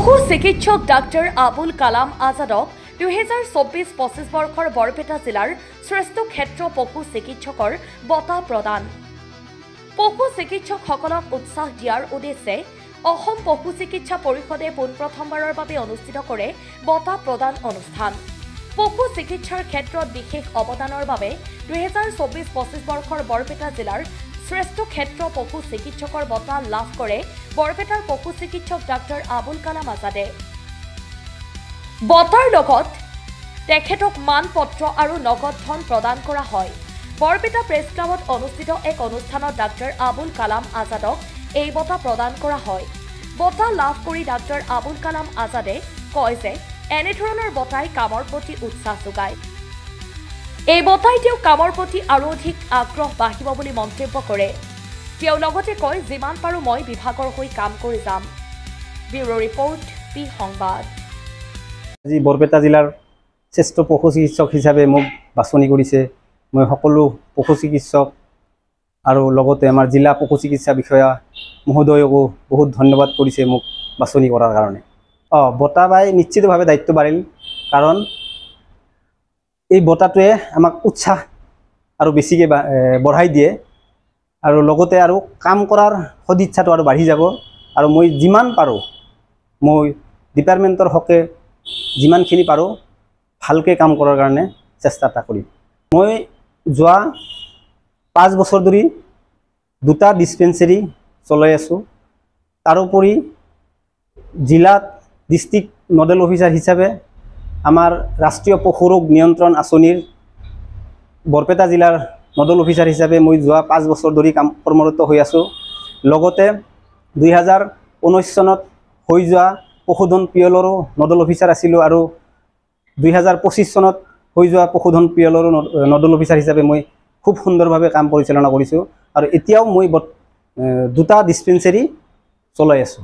পশু চিকিৎসক ডাক্তৰ আবুল কালাম আজাদক 2024-25 বৰ্ষৰ বৰপেটা জিলাৰ শ্ৰেষ্ঠ ক্ষেত্ৰ পশু চিকিৎসকৰ বঁটা প্ৰদান। পশু চিকিৎসকসকলক উৎসাহ দিয়াৰ উদ্দেশ্যে অসম পশু চিকিৎসা পৰিষদে পোনপ্ৰথমবাৰৰ বাবে অনুষ্ঠিত কৰে বঁটা প্ৰদান অনুষ্ঠান। পশু চিকিৎসাৰ ক্ষেত্ৰত বিশেষ অৱদানৰ বাবে 2024-25 বৰ্ষৰ বৰপেটা জিলাৰ শ্ৰেষ্ঠ ক্ষেত্ৰ পশু চিকিৎসকৰ বঁটা লাভ কৰে বৰপেটাৰ পশু চিকিৎসক ডাক্তৰ আবুল কালাম আজাদে। বঁটাৰ লগত তেখেতক মানপত্ৰ আৰু নগদ ধন প্ৰদান কৰা হয়। বৰপেটা প্ৰেছ ক্লাবত অনুষ্ঠিত এক অনুষ্ঠানত ডাক্তৰ আবুল কালাম আজাদক এই বঁটা প্ৰদান কৰা হয়। বঁটা লাভ কৰি ডাক্তৰ আবুল কালাম আজাদে কয় যে এনেধৰণৰ বঁটাই কামৰ প্ৰতি উৎসাহ যোগায়। এই বঁটাই তেওঁ কামৰ প্ৰতি আৰু অধিক আগ্ৰহ বাঢ়িব বুলি মন্তব্য কৰে। তেওঁ লগতে কয়, যিমান পাৰোঁ মই বিভাগৰ হৈ কাম কৰি যাম। ব্যুৰো ৰিপৰ্ট, পি সংবাদ। আজি বৰপেটা জিলাৰ শ্ৰেষ্ঠ পশু চিকিৎসক হিচাপে মোক বাছনি কৰিছে। মই সকলো পশু চিকিৎসক আৰু লগতে আমাৰ জিলা পশু চিকিৎসা বিষয়া মহোদয়কো বহুত ধন্যবাদ কৰিছে মোক বাছনি কৰাৰ কাৰণে। বঁটা পাই নিশ্চিতভাৱে দায়িত্ব বাঢ়িল, কাৰণ এই বঁটাটোৱে আমাক উৎসাহ আৰু বেছিকৈ বঢ়াই দিয়ে আৰু লগতে আৰু কাম কৰাৰ সদিচ্ছাটো আৰু বাঢ়ি যাব। আৰু মই যিমান পাৰোঁ মই ডিপাৰ্টমেণ্টৰ হকে যিমানখিনি পাৰোঁ ভালকৈ কাম কৰাৰ কাৰণে চেষ্টা এটা কৰিম। মই যোৱা 5 বছৰ ধৰি 2টা ডিছপেঞ্চেৰী চলাই আছোঁ। তাৰোপৰি জিলাত ডিষ্ট্ৰিক্ট নডেল অফিচাৰ হিচাপে আমাৰ ৰাষ্ট্ৰীয় পশু ৰোগ নিয়ন্ত্ৰণ আঁচনিৰ বৰপেটা জিলাৰ নডেল অফিচাৰ হিচাপে মই যোৱা 5 বছৰ ধৰি কৰ্মৰত হৈ আছোঁ। লগতে 2019 চনত হৈ যোৱা পশুধন পিয়লৰো নডেল অফিচাৰ আছিলোঁ আৰু 2025 চনত হৈ যোৱা পশুধন পিয়লৰো নডেল অফিচাৰ হিচাপে মই খুব সুন্দৰভাৱে কাম পৰিচালনা কৰিছোঁ আৰু এতিয়াও মই 2টা ডিছপেঞ্চেৰী চলাই আছোঁ।